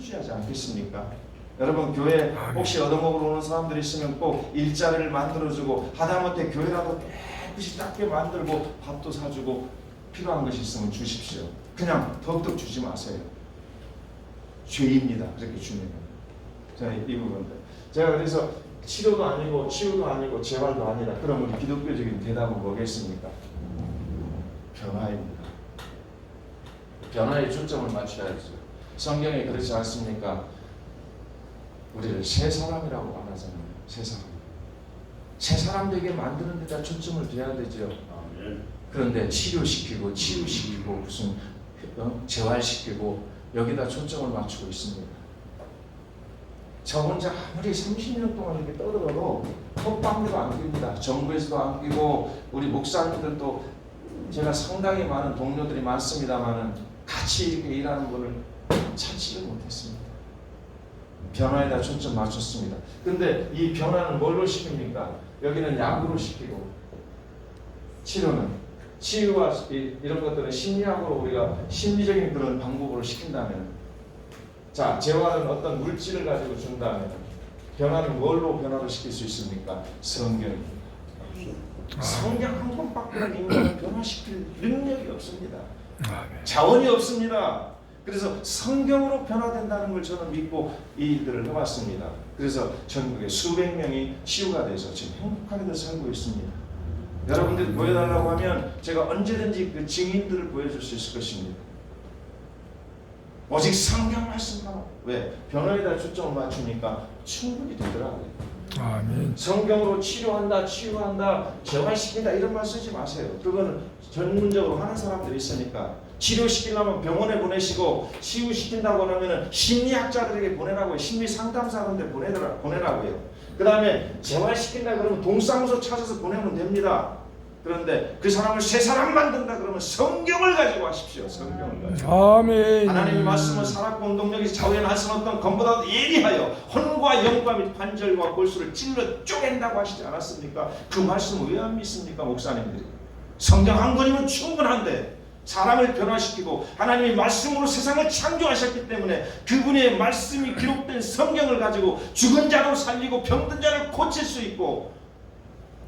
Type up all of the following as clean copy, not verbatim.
취하지 않겠습니까? 여러분 교회 혹시 얻어먹으러 오는 사람들이 있으면 꼭 일자리를 만들어주고 하다못해 교회라도 깨끗이 작게 만들고 밥도 사주고 필요한 것이 있으면 주십시오. 그냥 덕덕 주지 마세요. 죄입니다. 그렇게 주면. 자, 이 부분들. 제가 그래서 치료도 아니고 치유도 아니고 재활도 아니다. 그럼 우리 기독교적인 대답은 뭐겠습니까? 변화입니다. 변화에 초점을 맞춰야죠. 성경에 그렇지 않습니까? 우리를 새 사람이라고 말하잖아요. 새 사람. 새 사람 되게 만드는 데다 초점을 둬야 되죠. 그런데 치료시키고 치유시키고 무슨 재활시키고 여기다 초점을 맞추고 있습니다. 저 혼자 아무리 30년 동안 이렇게 떠들어도 콧방귀도 안 낍니다. 정부에서도 안 끼고 우리 목사님들도 제가 상당히 많은 동료들이 많습니다만은 같이 이렇게 일하는 분을 찾지를 못했습니다. 변화에다 초점 맞췄습니다. 근데 이 변화는 뭘로 시킵니까? 여기는 약으로 시키고 치료는 치유와 이런 것들은 심리학으로 우리가 심리적인 그런 방법으로 시킨다면, 자 재활은 어떤 물질을 가지고 준다면 변화는 뭘로 변화를 시킬 수 있습니까? 성경입니다. 성경 한 권밖에 인간을 변화시킬 능력이 없습니다. 자원이 없습니다. 그래서 성경으로 변화된다는 걸 저는 믿고 이 일들을 해왔습니다. 그래서 전국에 수백 명이 치유가 돼서 지금 행복하게 살고 있습니다. 여러분들이 보여달라고 하면 제가 언제든지 그 증인들을 보여줄 수 있을 것입니다. 오직 성경 말씀만 왜 변화에다 초점을 맞추니까 충분히 되더라고요. 아멘. 성경으로 치료한다, 치유한다, 재활시킨다 이런 말 쓰지 마세요. 그거는 전문적으로 하는 사람들이 있으니까. 치료시키려면 병원에 보내시고 치유시킨다고 하면 심리학자들에게 보내라고요. 심리상담사한테 보내라고요. 그 다음에 재활시킨다 그러면 동사무소 찾아서 보내면 됩니다. 그런데 그 사람을 새 사람 만든다 그러면 성경을 가지고 하십시오. 성경을 가지고. 아멘. 하나님의 말씀은 살았고 운동력이 좌우에 날선 어떤 검보다도 예리하여 혼과 영과 및 관절과 골수를 찔러 쪼갠다고 하시지 않았습니까? 그 말씀을 왜 안 믿습니까 목사님들이? 성경 한 권이면 충분한데 사람을 변화시키고 하나님의 말씀으로 세상을 창조하셨기 때문에 그분의 말씀이 기록된 성경을 가지고 죽은 자도 살리고 병든 자를 고칠 수 있고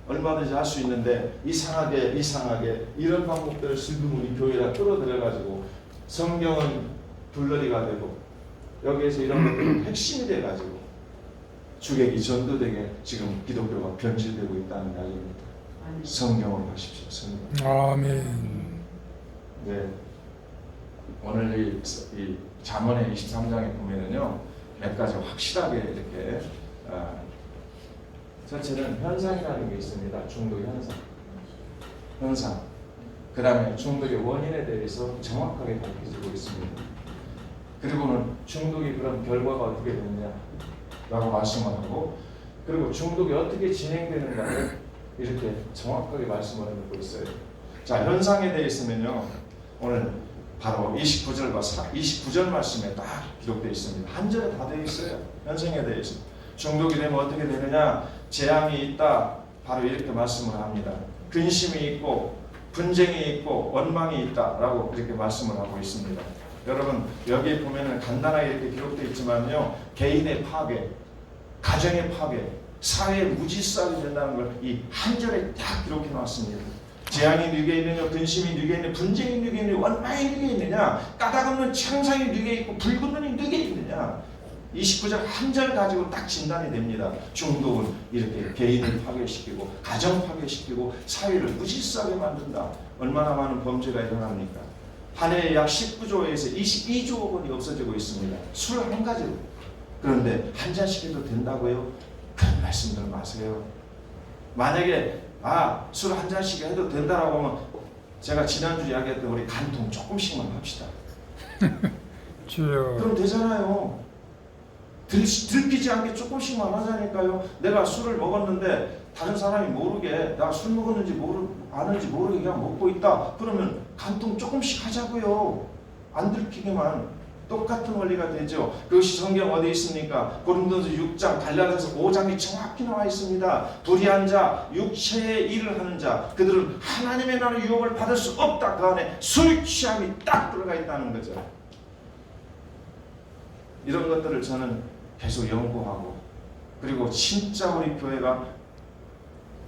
얼마든지 할 수 있는데 이상하게 이런 방법들을 슬그머니 교회에다 끌어들여가지고 성경은 둘러리가 되고 여기에서 이런 것들이 핵심이 돼가지고 주객이 전도되게 지금 기독교가 변질되고 있다는 이야기입니다. 성경으로 하십시오. 성경. 아멘. 네. 오늘 이 잠언의 23장에 보면은요 몇 가지 확실하게 이렇게 첫째는 현상이라는 게 있습니다. 중독 현상. 그 다음에 중독의 원인에 대해서 정확하게 밝혀지고 있습니다. 그리고는 중독이 그런 결과가 어떻게 되느냐라고 말씀을 하고, 그리고 중독이 어떻게 진행되는가를 이렇게 정확하게 말씀을 하고 있어요. 자, 현상에 대해서는요 오늘 바로 29절 말씀에 딱 기록되어 있습니다. 한 절에 다 되어 있어요. 현상에 대해서. 중독이 되면 어떻게 되느냐? 재앙이 있다. 바로 이렇게 말씀을 합니다. 근심이 있고 분쟁이 있고 원망이 있다라고 이렇게 말씀을 하고 있습니다. 여러분 여기에 보면은 간단하게 이렇게 기록되어 있지만요, 개인의 파괴, 가정의 파괴, 사회의 무질서하게 된다는 걸 이 한 절에 딱 기록해 놨습니다. 재앙이 누게 있느냐, 근심이 누게 있느냐, 분쟁이 누게 있느냐, 원망이 누게 있느냐, 까닭없는 창상이 누게 있고 붉은 눈이 누게 있느냐. 29절 한 절 가지고 딱 진단이 됩니다. 중독은 이렇게 개인을 파괴시키고 가정 파괴시키고 사회를 무질서하게 만든다. 얼마나 많은 범죄가 일어납니까? 한 해에 약 19조에서 22조 원이 없어지고 있습니다. 술 한 가지로. 그런데 한 잔씩 해도 된다고요? 그런 말씀들 마세요. 만약에 술 한 잔씩 해도 된다라고 하면 제가 지난주 이야기했던 우리 간통 조금씩만 합시다. 그럼 되잖아요. 들키지 않게 조금씩만 하자니까요. 내가 술을 먹었는데 다른 사람이 모르게 나 술 먹었는지 아는지 모르게 그냥 먹고 있다. 그러면 간통 조금씩 하자고요. 안 들키게만. 똑같은 원리가 되죠. 그것이 성경 어디 있습니까? 고린도서 6장, 갈라디아서 5장이 정확히 나와 있습니다. 불의한 자, 육체의 일을 하는 자, 그들은 하나님의 나라의 유혹을 받을 수 없다. 그 안에 술 취함이 딱 들어가 있다는 거죠. 이런 것들을 저는 계속 연구하고, 그리고 진짜 우리 교회가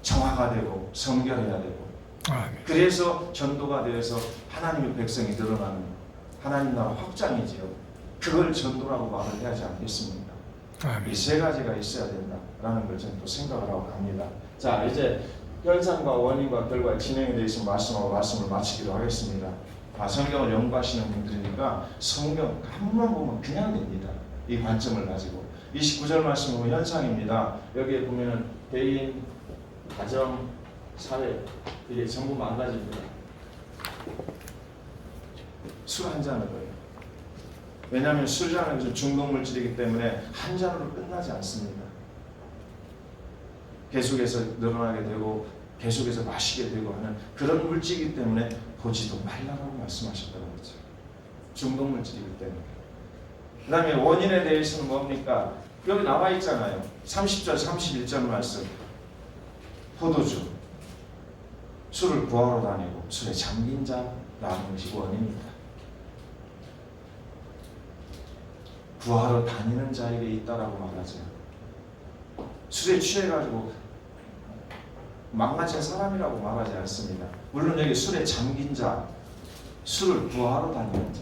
정화가 되고 성결해야 되고, 그래서 전도가 되어서 하나님의 백성이 늘어나는 하나님 나라 확장이지요. 그걸 전도라고 말을 해야지 않겠습니까? 이 세 가지가 있어야 된다라는 걸 저는 또 생각을 하고 갑니다. 자, 이제 현상과 원인과 결과의 진행에 대해서 말씀을 마치기로 하겠습니다. 성경을 연구하시는 분들이니까 성경 한번 보면 그냥 됩니다. 이 관점을 가지고 29절 말씀 보면 현상입니다. 여기에 보면은 개인, 가정, 사회, 이게 전부 망가집니다. 술 한 잔으로요. 왜냐하면 술이라는 것은 중독물질이기 때문에 한 잔으로 끝나지 않습니다. 계속해서 늘어나게 되고 계속해서 마시게 되고 하는 그런 물질이기 때문에 보지도 말라고 말씀하셨다는 거죠. 중독물질이기 때문에. 그 다음에 원인에 대해서는 뭡니까? 여기 나와 있잖아요. 30절 31절 말씀. 포도주, 술을 구하러 다니고 술에 잠긴 자라는 것이 원인입니다. 구하러 다니는 자에게 있다라고 말하죠. 술에 취해가지고 망가진 사람이라고 말하지 않습니다. 물론 여기 술에 잠긴 자, 술을 구하러 다니는 자.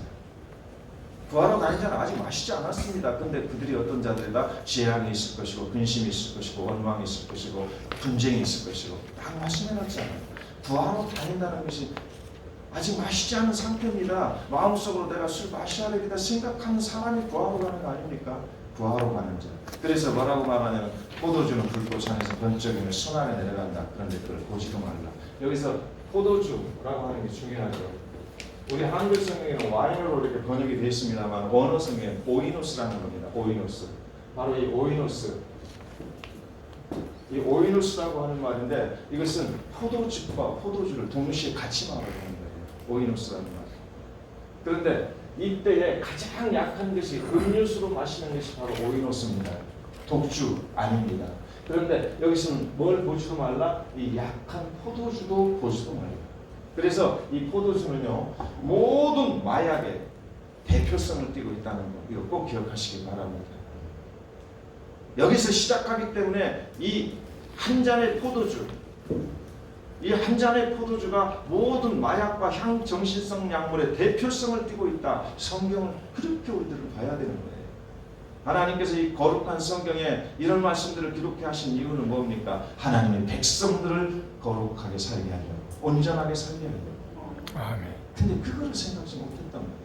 구하러 다니는 자는 아직 마시지 않았습니다. 근데 그들이 어떤 자들이다? 재앙이 있을 것이고, 근심이 있을 것이고, 원망이 있을 것이고, 분쟁이 있을 것이고, 딱 말씀해놨지 않아요. 구하러 다닌다는 것이 아직 마시지 않은 상태입니다. 마음속으로 내가 술 마셔야 되겠다 생각하는 사람이 구하러 가는 거 아닙니까? 구하러 가는 자. 그래서 뭐라고 말하냐면 포도주는 불꽃 안에서 번쩍이며 손 안에 내려간다. 그런데 그걸 보지도 말라. 여기서 포도주라고 하는 게 중요하죠. 우리 한글 성경에는 와인으로 이렇게 번역이 되어 있습니다만 원어 성경에는 오이노스라는 겁니다. 오이노스. 바로 이 오이노스. 이 오이노스라고 하는 말인데 이것은 포도즙과 포도주를 동시에 같이 말하는 거예요. 오이노스라는 말. 그런데 이때에 가장 약한 것이 음료수로 마시는 것이 바로 오이노스입니다. 독주 아닙니다. 그런데 여기서는 뭘 보지도 말라? 이 약한 포도주도 보지도 말라. 그래서 이 포도주는요 모든 마약의 대표성을 띠고 있다는 거 이거 꼭 기억하시기 바랍니다. 여기서 시작하기 때문에 이 한 잔의 포도주, 이 한 잔의 포도주가 모든 마약과 향정신성 약물의 대표성을 띠고 있다. 성경을 그렇게 우리들은 봐야 되는 거예요. 하나님께서 이 거룩한 성경에 이런 말씀들을 기록해 하신 이유는 뭡니까? 하나님의 백성들을 거룩하게 살게 하려고, 온전하게 살게 하려고. 아멘. 근데 그거를 생각지 못했단 말이에요.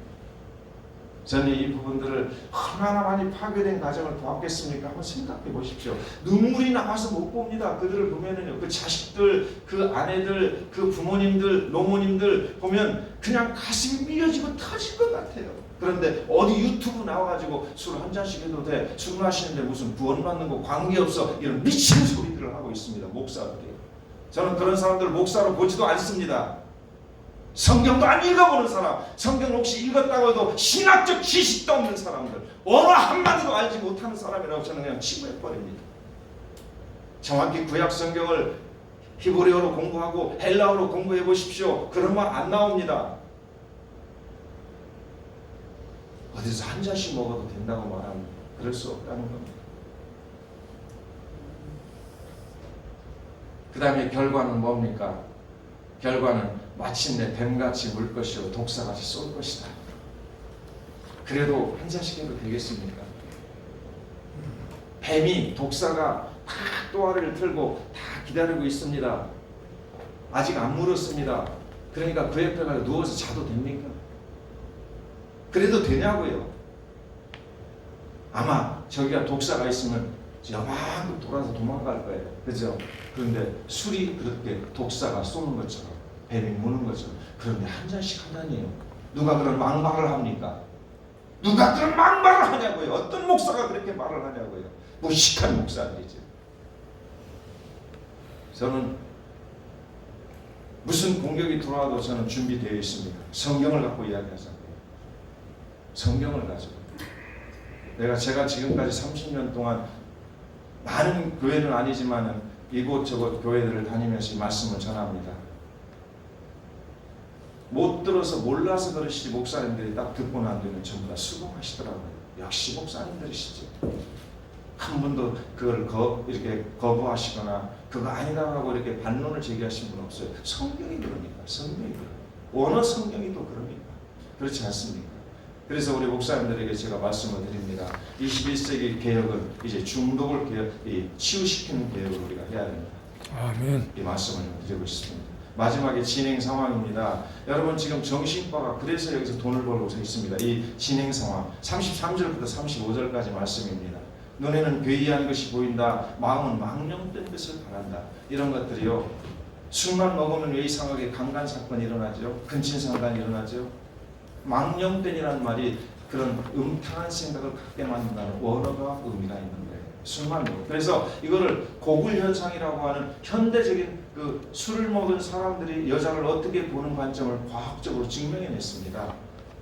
저는 이 부분들을 얼마나 많이 파괴된 가정을 보았겠습니까? 한번 생각해 보십시오. 눈물이 나와서 못 봅니다. 그들을 보면은요, 그 자식들, 그 아내들, 그 부모님들, 노모님들 보면 그냥 가슴이 미어지고 터질 것 같아요. 그런데 어디 유튜브 나와가지고 술 한 잔씩 해도 돼, 술 마시는데 무슨 구원받는 거 관계없어, 이런 미친 소리들을 하고 있습니다. 목사들이. 저는 그런 사람들을 목사로 보지도 않습니다. 성경도 안 읽어보는 사람, 성경 혹시 읽었다고 해도 신학적 지식도 없는 사람들, 언어 한마디도 알지 못하는 사람이라고 저는 그냥 치부해버립니다. 정확히 구약 성경을 히브리어로 공부하고 헬라어로 공부해 보십시오. 그런 말 안 나옵니다. 어디서 한 잔씩 먹어도 된다고 말하면 그럴 수 없다는 겁니다. 그 다음에 결과는 뭡니까? 결과는 마침내 뱀같이 물 것이요 독사같이 쏠 것이다. 그래도 한 잔씩 해도 되겠습니까? 뱀이, 독사가 다 또아리를 틀고 다 기다리고 있습니다. 아직 안 물었습니다. 그러니까 그 옆에 가서 누워서 자도 됩니까? 그래도 되냐고요? 아마 저기가 독사가 있으면 여만큼 돌아서 도망갈 거예요. 그죠? 그런데 술이 그렇게 독사가 쏘는 것처럼, 뱀이 무는 것처럼, 그런데 한 잔씩 하다니요. 누가 그런 막말을 합니까? 누가 그런 막말을 하냐고요? 어떤 목사가 그렇게 말을 하냐고요? 무식한 목사들이죠. 저는 무슨 공격이 들어와도 저는 준비되어 있습니다. 성경을 갖고 이야기하잖아요. 성경을 가지고. 제가 지금까지 30년 동안 많은 교회는 아니지만 이곳저곳 교회들을 다니면서 이 말씀을 전합니다. 못 들어서 몰라서 그러시지 목사님들이 딱 듣고 난 뒤는 전부 다 수긍하시더라고요. 역시 목사님들이시죠. 한 번도 그걸 이렇게 거부하시거나 그거 아니다 하고 이렇게 반론을 제기하신 분 없어요. 성경이 그러니까. 성경이 그러니까. 원어 성경이 또 그러니까. 그렇지 않습니까? 그래서 우리 목사님들에게 제가 말씀을 드립니다. 21세기 개혁은 이제 중독을 치유시키는 개혁을 우리가 해야 됩니다. 아멘. 이 말씀을 드리고 있습니다. 마지막에 진행 상황입니다. 여러분 지금 정신과가 그래서 여기서 돈을 벌고 있습니다. 이 진행 상황 33절부터 35절까지 말씀입니다. 눈에는 괴이한 것이 보인다. 마음은 망령된 것을 바란다. 이런 것들이요. 술만 먹으면 왜 이상하게 강간 사건이 일어나죠? 근친상간이 일어나죠? 망령된이라는 말이 그런 음탕한 생각을 갖게 만든다는 원어가 의미가 있는 거예요. 술만 먹고. 그래서 이거를 고굴 현상이라고 하는 현대적인 그 술을 먹은 사람들이 여자를 어떻게 보는 관점을 과학적으로 증명해냈습니다.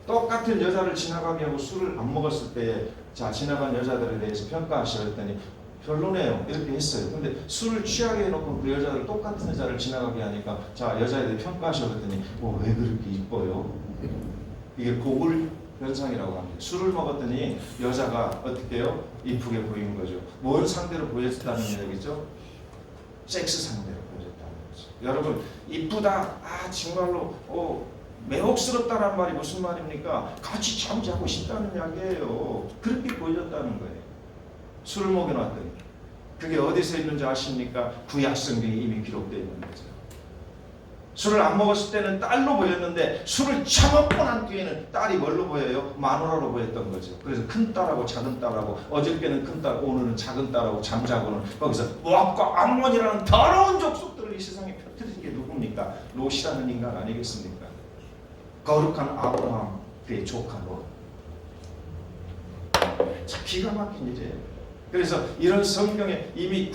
똑같은 여자를 지나가며 술을 안 먹었을 때, 자, 지나간 여자들에 대해서 평가하시랬더니 별로네요. 이렇게 했어요. 근데 술을 취하게 해놓고 그 여자들 똑같은 여자를 지나가게 하니까, 자, 여자에 대해 평가하셨더니, 왜 그렇게 이뻐요? 이게 고굴 현상이라고 합니다. 술을 먹었더니 여자가 어떻게 해요? 이쁘게 보이는 거죠. 뭔 상대로 보였다는 얘기죠? 섹스 상대로 보였다는 거죠. 여러분, 이쁘다, 정말로 매혹스럽다는 말이 무슨 말입니까? 같이 잠자고 싶다는 이야기예요. 그렇게 보여졌다는 거예요. 술을 먹여놨더니. 그게 어디서 있는지 아십니까? 구약 성경에 이미 기록되어 있는 거죠. 술을 안 먹었을 때는 딸로 보였는데 술을 처먹고 난 뒤에는 딸이 뭘로 보여요? 마누라로 보였던 거죠. 그래서 큰 딸하고 작은 딸하고, 어저께는 큰 딸, 오늘은 작은 딸하고 잠자고는 거기서 모압과 암몬이라는 더러운 족속들을 이 세상에 펴뜨린 게 누굽니까? 롯이라는 인간 아니겠습니까? 거룩한 아브라함, 그의 조카 롯. 참 기가 막힌 일이에요. 그래서 이런 성경에 이미